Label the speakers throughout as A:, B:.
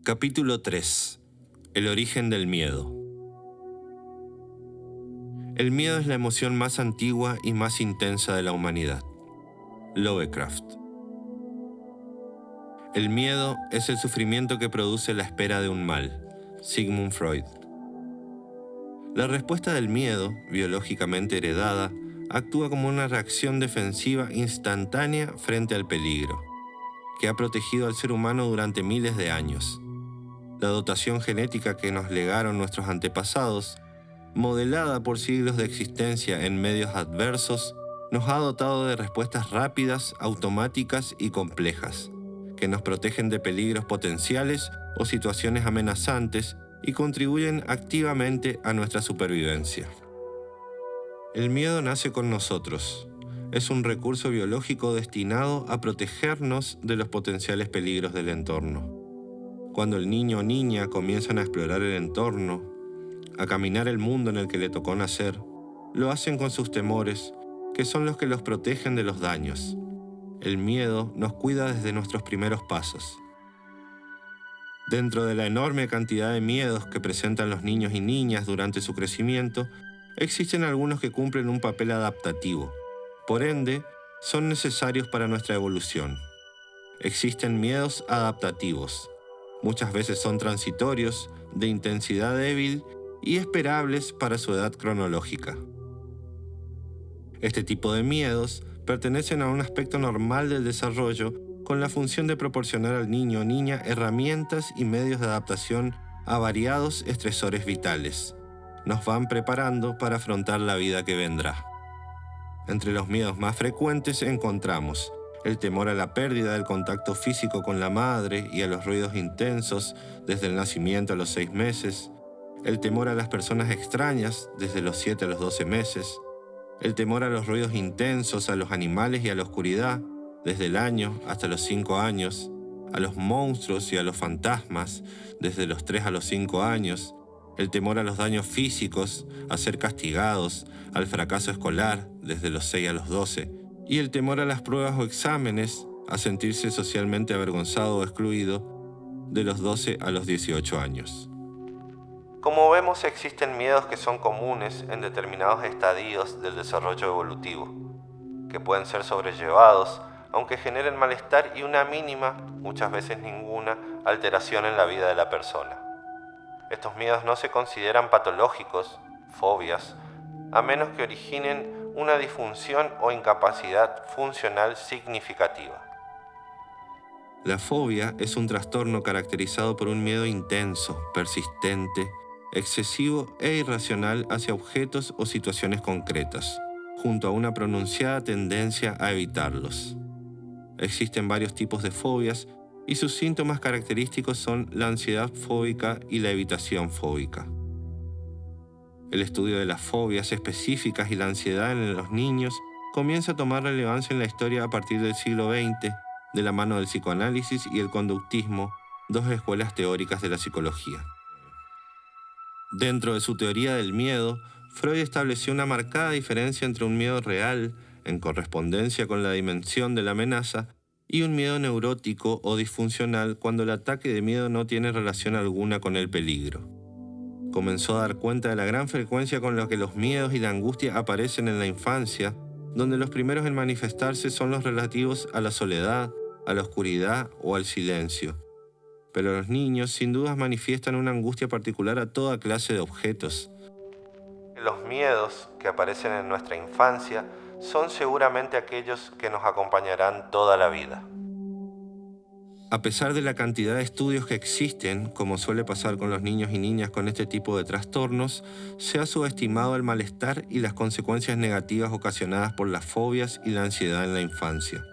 A: Capítulo 3. El origen del miedo. El miedo es la emoción más antigua y más intensa de la humanidad. Lovecraft. El miedo es el sufrimiento que produce la espera de un mal. Sigmund Freud. La respuesta del miedo, biológicamente heredada, actúa como una reacción defensiva instantánea frente al peligro, que ha protegido al ser humano durante miles de años. La dotación genética que nos legaron nuestros antepasados, modelada por siglos de existencia en medios adversos, nos ha dotado de respuestas rápidas, automáticas y complejas, que nos protegen de peligros potenciales o situaciones amenazantes y contribuyen activamente a nuestra supervivencia. El miedo nace con nosotros. Es un recurso biológico destinado a protegernos de los potenciales peligros del entorno. Cuando el niño o niña comienzan a explorar el entorno, a caminar el mundo en el que le tocó nacer, lo hacen con sus temores, que son los que los protegen de los daños. El miedo nos cuida desde nuestros primeros pasos. Dentro de la enorme cantidad de miedos que presentan los niños y niñas durante su crecimiento, existen algunos que cumplen un papel adaptativo. Por ende, son necesarios para nuestra evolución. Existen miedos adaptativos. Muchas veces son transitorios, de intensidad débil y esperables para su edad cronológica. Este tipo de miedos pertenecen a un aspecto normal del desarrollo con la función de proporcionar al niño o niña herramientas y medios de adaptación a variados estresores vitales. Nos van preparando para afrontar la vida que vendrá. Entre los miedos más frecuentes encontramos el temor a la pérdida del contacto físico con la madre y a los ruidos intensos desde el nacimiento a los 6 meses, el temor a las personas extrañas desde los 7 a los 12 meses, el temor a los ruidos intensos, a los animales y a la oscuridad desde el año hasta los 5 años, a los monstruos y a los fantasmas desde los 3 a los 5 años, el temor a los daños físicos, a ser castigados, al fracaso escolar desde los 6 a los 12, y el temor a las pruebas o exámenes, a sentirse socialmente avergonzado o excluido de los 12 a los 18 años. Como vemos, existen miedos que son comunes en determinados estadios del desarrollo evolutivo, que pueden ser sobrellevados, aunque generen malestar y una mínima, muchas veces ninguna, alteración en la vida de la persona. Estos miedos no se consideran patológicos, fobias, a menos que originen una disfunción o incapacidad funcional significativa. La fobia es un trastorno caracterizado por un miedo intenso, persistente, excesivo e irracional hacia objetos o situaciones concretas, junto a una pronunciada tendencia a evitarlos. Existen varios tipos de fobias y sus síntomas característicos son la ansiedad fóbica y la evitación fóbica. El estudio de las fobias específicas y la ansiedad en los niños comienza a tomar relevancia en la historia a partir del siglo XX, de la mano del psicoanálisis y el conductismo, dos escuelas teóricas de la psicología. Dentro de su teoría del miedo, Freud estableció una marcada diferencia entre un miedo real, en correspondencia con la dimensión de la amenaza, y un miedo neurótico o disfuncional cuando el ataque de miedo no tiene relación alguna con el peligro. Comenzó a dar cuenta de la gran frecuencia con la que los miedos y la angustia aparecen en la infancia, donde los primeros en manifestarse son los relativos a la soledad, a la oscuridad o al silencio. Pero los niños sin dudas manifiestan una angustia particular a toda clase de objetos. Los miedos que aparecen en nuestra infancia son seguramente aquellos que nos acompañarán toda la vida. A pesar de la cantidad de estudios que existen, como suele pasar con los niños y niñas con este tipo de trastornos, se ha subestimado el malestar y las consecuencias negativas ocasionadas por las fobias y la ansiedad en la infancia.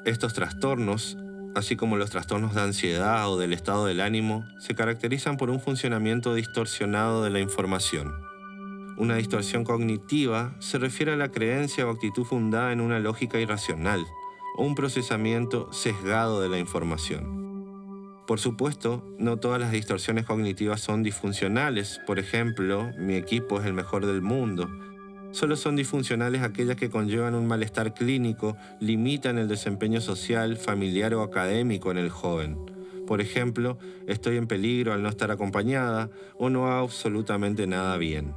A: Estos trastornos, así como los trastornos de ansiedad o del estado del ánimo, se caracterizan por un funcionamiento distorsionado de la información. Una distorsión cognitiva se refiere a la creencia o actitud fundada en una lógica irracional, o un procesamiento sesgado de la información. Por supuesto, no todas las distorsiones cognitivas son disfuncionales. Por ejemplo, mi equipo es el mejor del mundo. Solo son disfuncionales aquellas que conllevan un malestar clínico, limitan el desempeño social, familiar o académico en el joven. Por ejemplo, estoy en peligro al no estar acompañada o no hago absolutamente nada bien.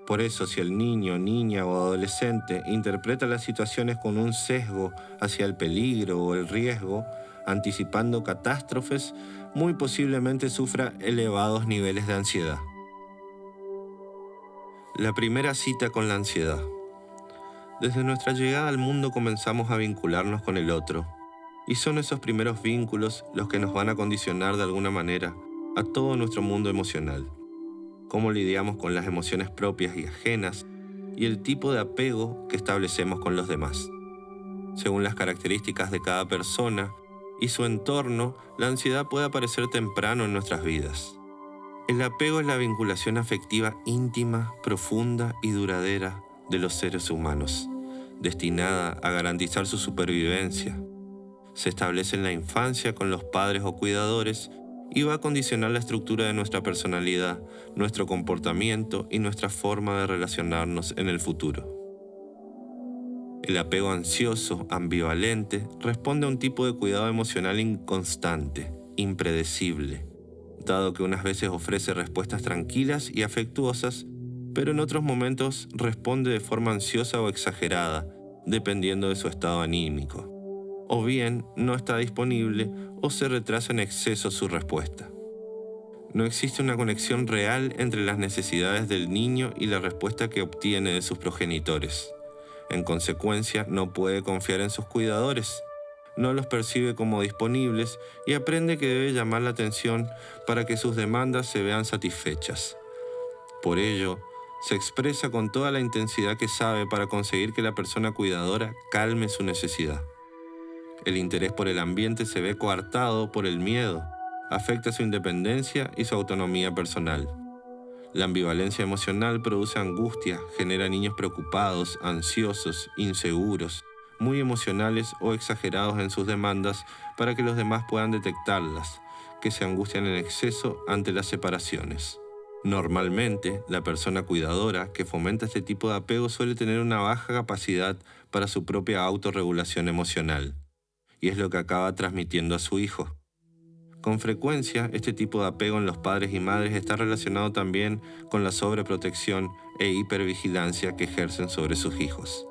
A: Por eso, si el niño, niña o adolescente interpreta las situaciones con un sesgo hacia el peligro o el riesgo, anticipando catástrofes, muy posiblemente sufra elevados niveles de ansiedad. La primera cita con la ansiedad. Desde nuestra llegada al mundo comenzamos a vincularnos con el otro, y son esos primeros vínculos los que nos van a condicionar de alguna manera a todo nuestro mundo emocional. Cómo lidiamos con las emociones propias y ajenas, y el tipo de apego que establecemos con los demás. Según las características de cada persona y su entorno, la ansiedad puede aparecer temprano en nuestras vidas. El apego es la vinculación afectiva íntima, profunda y duradera de los seres humanos, destinada a garantizar su supervivencia. Se establece en la infancia con los padres o cuidadores y va a condicionar la estructura de nuestra personalidad, nuestro comportamiento y nuestra forma de relacionarnos en el futuro. El apego ansioso, ambivalente, responde a un tipo de cuidado emocional inconstante, impredecible, dado que unas veces ofrece respuestas tranquilas y afectuosas, pero en otros momentos responde de forma ansiosa o exagerada, dependiendo de su estado anímico. O bien no está disponible o se retrasa en exceso su respuesta. No existe una conexión real entre las necesidades del niño y la respuesta que obtiene de sus progenitores. En consecuencia, no puede confiar en sus cuidadores, no los percibe como disponibles y aprende que debe llamar la atención para que sus demandas se vean satisfechas. Por ello, se expresa con toda la intensidad que sabe para conseguir que la persona cuidadora calme su necesidad. El interés por el ambiente se ve coartado por el miedo, afecta su independencia y su autonomía personal. La ambivalencia emocional produce angustia, genera niños preocupados, ansiosos, inseguros, muy emocionales o exagerados en sus demandas para que los demás puedan detectarlas, que se angustian en exceso ante las separaciones. Normalmente, la persona cuidadora que fomenta este tipo de apego suele tener una baja capacidad para su propia autorregulación emocional, y es lo que acaba transmitiendo a su hijo. Con frecuencia, este tipo de apego en los padres y madres está relacionado también con la sobreprotección e hipervigilancia que ejercen sobre sus hijos.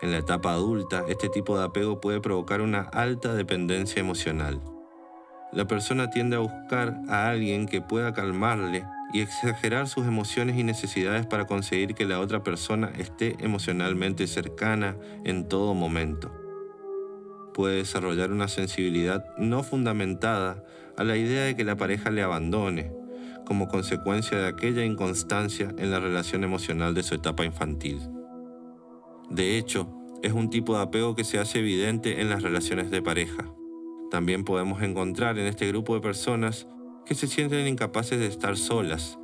A: En la etapa adulta, este tipo de apego puede provocar una alta dependencia emocional. La persona tiende a buscar a alguien que pueda calmarle y exagerar sus emociones y necesidades para conseguir que la otra persona esté emocionalmente cercana en todo momento. Puede desarrollar una sensibilidad no fundamentada a la idea de que la pareja le abandone, como consecuencia de aquella inconstancia en la relación emocional de su etapa infantil. De hecho, es un tipo de apego que se hace evidente en las relaciones de pareja. También podemos encontrar en este grupo de personas que se sienten incapaces de estar solas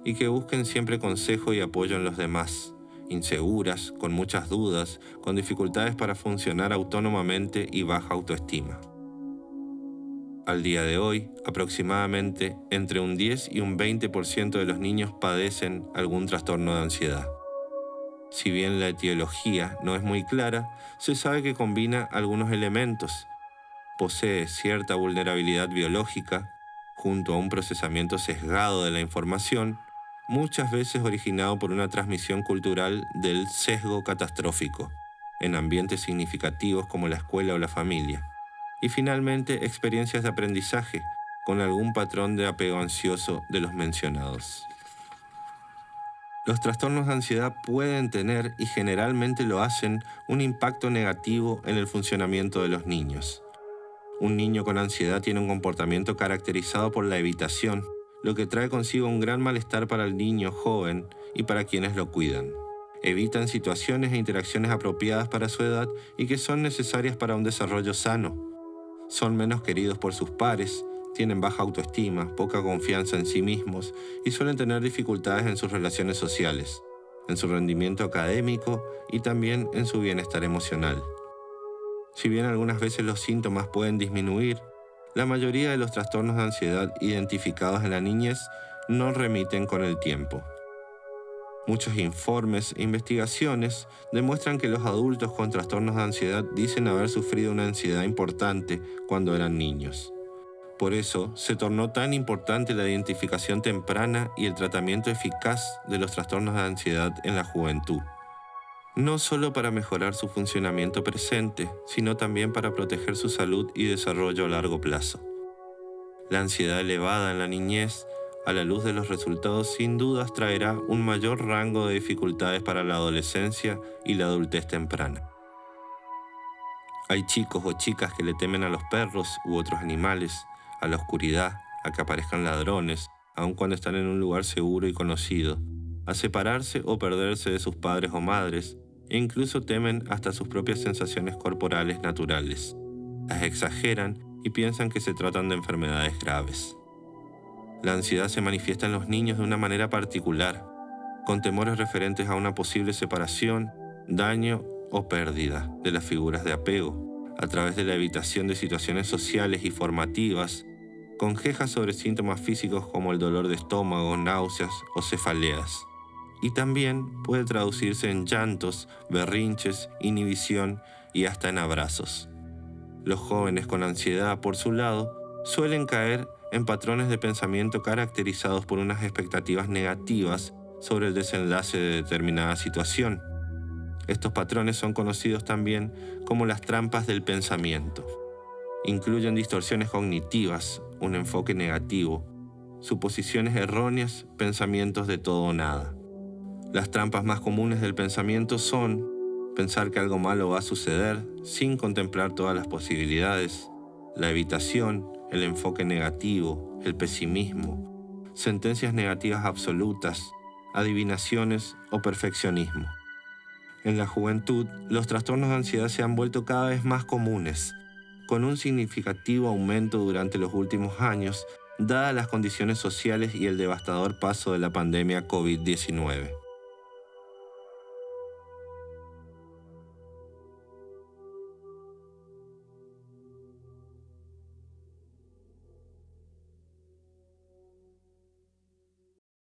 A: y que busquen siempre consejo y apoyo en los demás, inseguras, con muchas dudas, con dificultades para funcionar autónomamente y baja autoestima. Al día de hoy, aproximadamente entre un 10 y un 20% de los niños padecen algún trastorno de ansiedad. Si bien la etiología no es muy clara, se sabe que combina algunos elementos. Posee cierta vulnerabilidad biológica, junto a un procesamiento sesgado de la información, muchas veces originado por una transmisión cultural del sesgo catastrófico, en ambientes significativos como la escuela o la familia, y finalmente experiencias de aprendizaje, con algún patrón de apego ansioso de los mencionados. Los trastornos de ansiedad pueden tener, y generalmente lo hacen, un impacto negativo en el funcionamiento de los niños. Un niño con ansiedad tiene un comportamiento caracterizado por la evitación, lo que trae consigo un gran malestar para el niño joven y para quienes lo cuidan. Evitan situaciones e interacciones apropiadas para su edad y que son necesarias para un desarrollo sano. Son menos queridos por sus pares, tienen baja autoestima, poca confianza en sí mismos y suelen tener dificultades en sus relaciones sociales, en su rendimiento académico y también en su bienestar emocional. Si bien algunas veces los síntomas pueden disminuir, la mayoría de los trastornos de ansiedad identificados en la niñez no remiten con el tiempo. Muchos informes e investigaciones demuestran que los adultos con trastornos de ansiedad dicen haber sufrido una ansiedad importante cuando eran niños. Por eso, se tornó tan importante la identificación temprana y el tratamiento eficaz de los trastornos de ansiedad en la juventud. No solo para mejorar su funcionamiento presente, sino también para proteger su salud y desarrollo a largo plazo. La ansiedad elevada en la niñez, a la luz de los resultados, sin dudas traerá un mayor rango de dificultades para la adolescencia y la adultez temprana. Hay chicos o chicas que le temen a los perros u otros animales, a la oscuridad, a que aparezcan ladrones, aun cuando están en un lugar seguro y conocido, a separarse o perderse de sus padres o madres, e incluso temen hasta sus propias sensaciones corporales naturales. Las exageran y piensan que se tratan de enfermedades graves. La ansiedad se manifiesta en los niños de una manera particular, con temores referentes a una posible separación, daño o pérdida de las figuras de apego, a través de la evitación de situaciones sociales y formativas, con quejas sobre síntomas físicos como el dolor de estómago, náuseas o cefaleas. Y también puede traducirse en llantos, berrinches, inhibición y hasta en abrazos. Los jóvenes con ansiedad, por su lado, suelen caer en patrones de pensamiento caracterizados por unas expectativas negativas sobre el desenlace de determinada situación. Estos patrones son conocidos también como las trampas del pensamiento. Incluyen distorsiones cognitivas, un enfoque negativo, suposiciones erróneas, pensamientos de todo o nada. Las trampas más comunes del pensamiento son pensar que algo malo va a suceder sin contemplar todas las posibilidades, la evitación, el enfoque negativo, el pesimismo, sentencias negativas absolutas, adivinaciones o perfeccionismo. En la juventud, los trastornos de ansiedad se han vuelto cada vez más comunes, con un significativo aumento durante los últimos años, dadas las condiciones sociales y el devastador paso de la pandemia COVID-19.